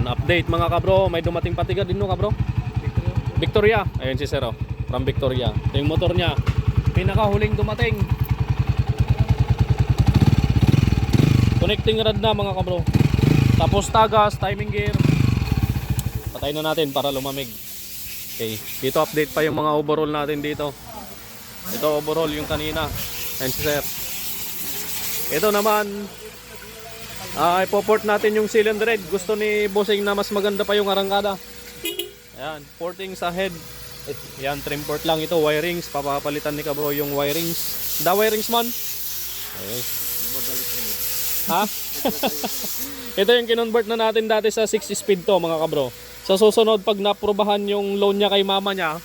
update mga kabro. May dumating patiga din no kabro. Victoria. Ayun si Sir from Victoria. Ito yung motor niya. Pinakahuling dumating. Connecting rod na mga kabro. Tapos tagas, timing gear. Patay na natin para lumamig. Okay, dito update pa yung mga overall natin dito. Ito overall yung kanina. Ayun si Sir. Ito naman ipoport natin yung cylinder head. Gusto ni Bossing na mas maganda pa yung arangkada. Ayan, porting sa head. Ayan, trim port lang ito. Wirings, papapalitan ni Kabro yung wirings. Da wirings man. Okay. Ha? Ito yung kinonvert na natin dati sa 6 speed to mga Kabro. Sa susunod pag naprobahan yung loan niya kay mama niya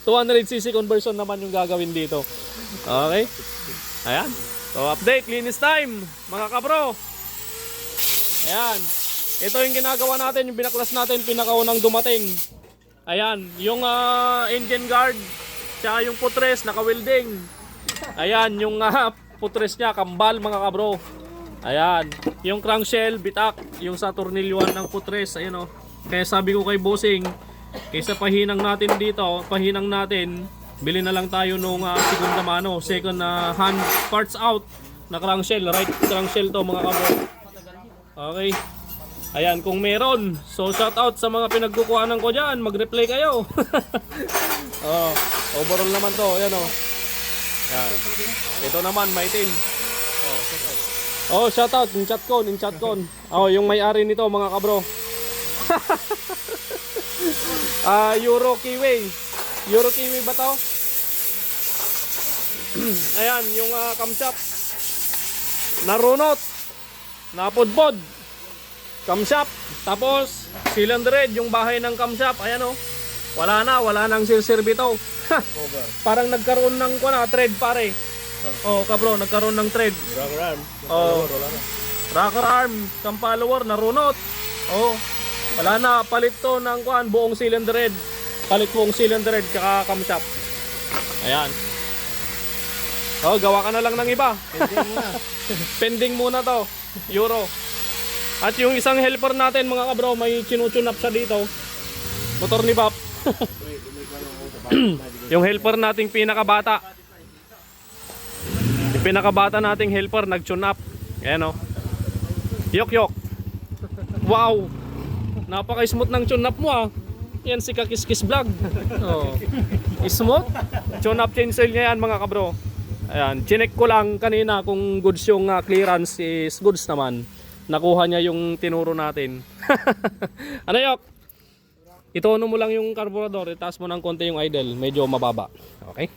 200cc conversion naman yung gagawin dito. Okay. Ayan. So update, linis time mga Kabro. Ayan. Ito yung ginagawa natin, yung binaklas natin, pinakaunang dumating. Ayan, yung engine guard, tsaka yung putres, naka-welding. Ayan, yung putres niya, kambal mga Kabro. Ayan, yung crankshell, bitak, yung sa tornilyoan ng putres, ayan o. Kaya sabi ko kay Bossing, kaysa pahinang natin dito, pahinang natin, bili na lang tayo nung segunda mano, second hand parts out na crankshell, right crankshell to mga Kabro. Okay. Ayan, kung meron. So shout out sa mga pinagkukuhanan ko diyan, mag-reply kayo. Oh, overall naman to, ayan oh. Ayan. Ito naman maitin. Oh, shout out in chat con. Oh, yung may-ari nito mga Kabro. Euro Kiwi. Euro Kiwi ba to? Ayan, yung camshaft. Narunot. Napudpod. Camshaft. Tapos cylinder head, yung bahay ng camshaft. Ayan oh. Wala nang sirsirbito. Parang nagkaroon ng thread pare. Oh, Kabro, nagkaroon ng thread. Rocker arm. Oh. Rocker arm, cam follower narunot. Oh. Wala na, palit to ng buong cylinder head. Palit buong cylinder head kaka camshaft. Ayan. Oh, gawa ka na lang ng iba. Pending muna. Pending muna to. Euro. At yung isang helper natin mga Kabro, may chinutune up siya dito. Motor ni Pap. Yung helper nating pinakabata. Yung pinakabata nating helper nag-tune up. Ayan o. Yok. Wow. Napaka-smooth ng tune up mo ah. Yan si Kakiskis Vlog. Oh. Smooth. Tune up chainsail niya yan mga Kabro. Ayan. Chinek ko lang kanina kung goods yung clearance is goods naman. Nakuha niya yung tinuro natin. Ano Yok? Itono mo lang yung carburetor, itaas mo ng konti yung idle, medyo mababa. Okay?